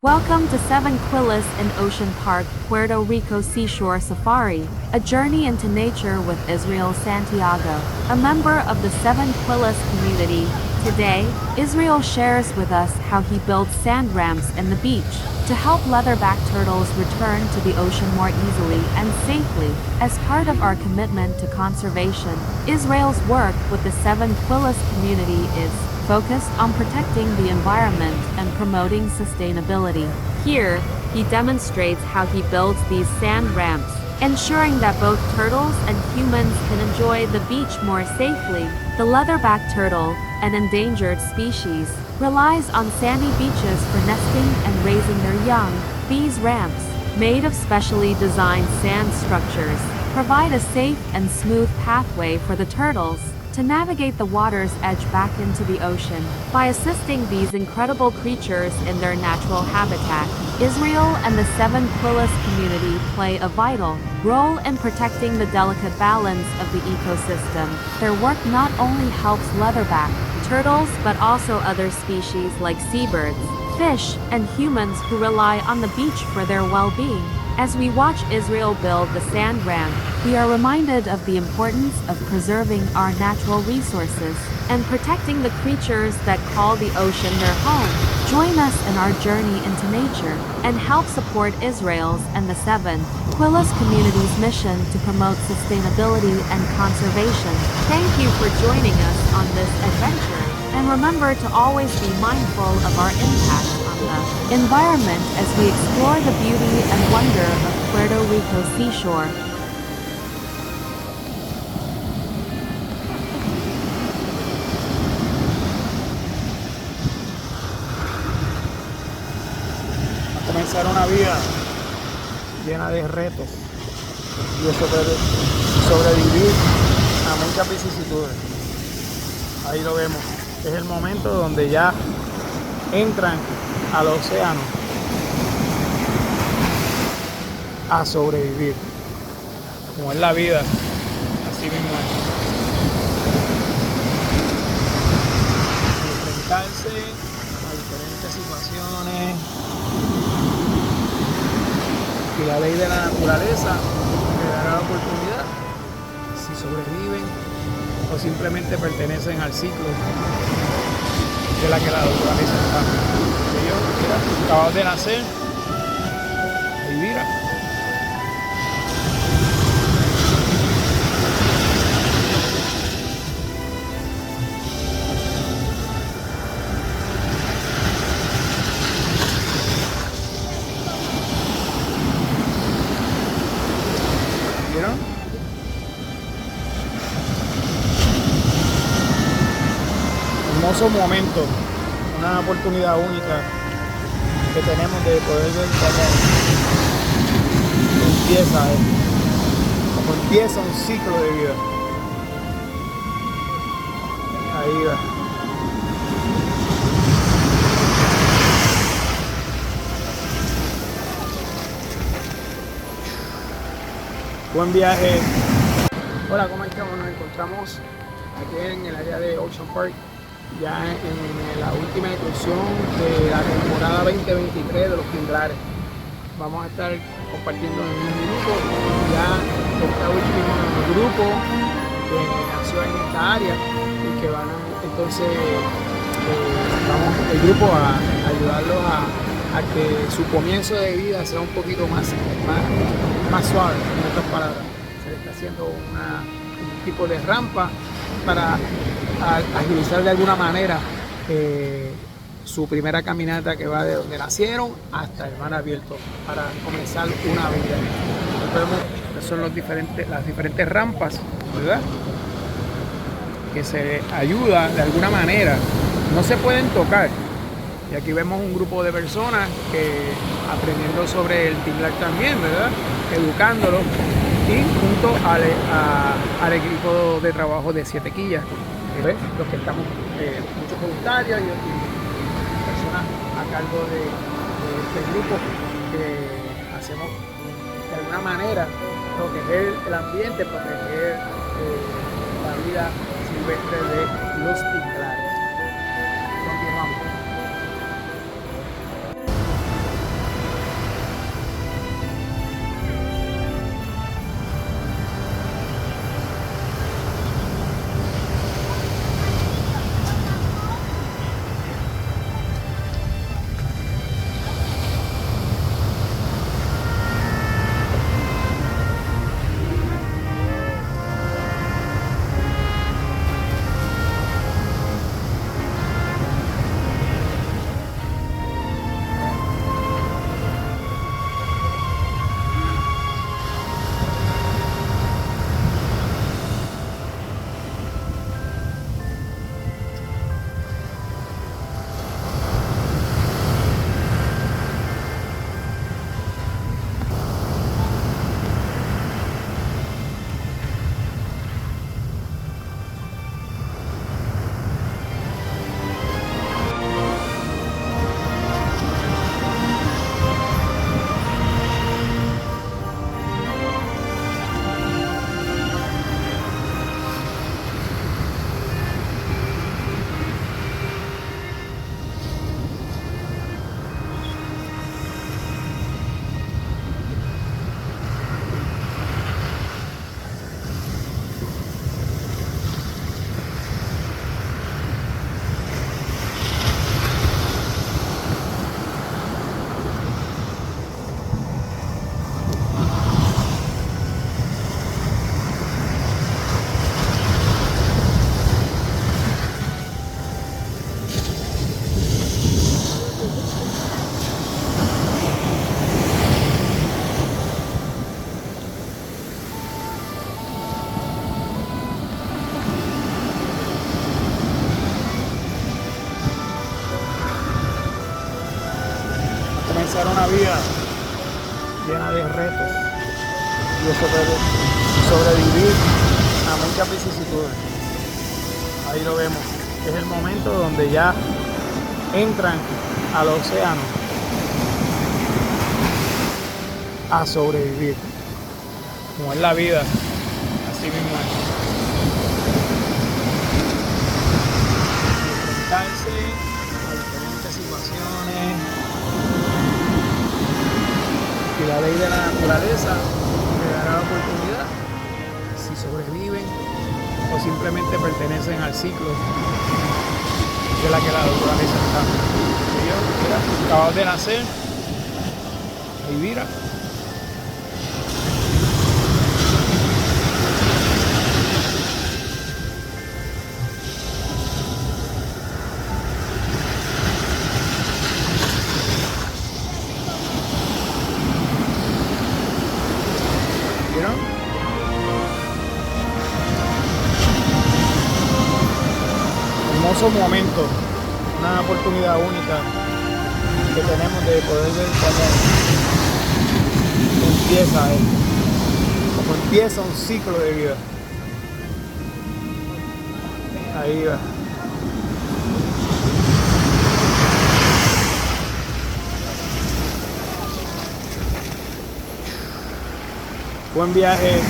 Welcome to 7 Quillas in Ocean Park, Puerto Rico Seashore Safari, a journey into nature with Israel Santiago, a member of the 7 Quillas community. Today, Israel shares with us how he builds sand ramps in the beach to help leatherback turtles return to the ocean more easily and safely. As part of our commitment to conservation, Israel's work with the 7 Quillas community is focused on protecting the environment and promoting sustainability. Here, he demonstrates how he builds these sand ramps, ensuring that both turtles and humans can enjoy the beach more safely. The leatherback turtle, an endangered species, relies on sandy beaches for nesting and raising their young. These ramps, made of specially designed sand structures, provide a safe and smooth pathway for the turtles to navigate the water's edge back into the ocean. By assisting these incredible creatures in their natural habitat, Israel and the 7 Quillas community play a vital role in protecting the delicate balance of the ecosystem. Their work not only helps leatherback turtles but also other species like seabirds, fish, and humans who rely on the beach for their well-being. As we watch Israel build the sand ramp, we are reminded of the importance of preserving our natural resources and protecting the creatures that call the ocean their home. Join us in our journey into nature and help support Israel's and the 7 Quillas community's mission to promote sustainability and conservation. Thank you for joining us on this adventure, and remember to always be mindful of our impact on the environment as we explore the beauty and wonder of Puerto Rico Seashore. A comenzar una vida llena de retos y de sobrevivir a muchas vicisitudes. Ahí lo vemos. Es el momento donde ya entran al océano a sobrevivir, como es la vida, así mismo es. Enfrentarse a diferentes situaciones y la ley de la naturaleza le dará la oportunidad si sobreviven o simplemente pertenecen al ciclo de la que la naturaleza está. Ellos, mira, acaban de nacer y mira. ¿Vieron? Hermoso momento, una oportunidad única que tenemos de poder ver cómo empieza un ciclo de vida. Ahí va. Buen viaje. Hola, ¿cómo estamos? Nos encontramos aquí en el área de Ocean Park, ya en la última incursión de la temporada 2023 de los Quillas. Vamos a estar compartiendo en un minuto ya este último grupo que nació en esta área y que van entonces vamos el grupo a ayudarlos a que su comienzo de vida sea un poquito más suave. En otras palabras, se le está haciendo un tipo de rampa para agilizar de alguna manera su primera caminata, que va de donde nacieron hasta el mar abierto para comenzar una vida. Vemos que son las diferentes rampas, ¿verdad?, que se ayuda de alguna manera. No se pueden tocar. Y aquí vemos un grupo de personas que aprendiendo sobre el tinglar también, ¿verdad?, educándolos, y junto al equipo de trabajo de 7 Quillas, ¿ves?, los que estamos, muchos voluntarios y personas a cargo de este grupo, que hacemos de alguna manera proteger el ambiente, proteger la vida silvestre de los tinglares. Continuamos. experimentar una vida llena de retos y de sobrevivir a muchas vicisitudes. Ahí lo vemos. Es el momento donde ya entran al océano a sobrevivir. Como es la vida, así mismo es. Enfrentarse a diferentes situaciones y la ley de la naturaleza le dará la oportunidad si sobreviven o simplemente pertenecen al ciclo de la que la naturaleza está. Ellos, mira, acaban de nacer y mira. ¿Vieron? Hermoso momento, una oportunidad única que tenemos de poder ver cómo empieza un ciclo de vida. Ahí va. Buen viaje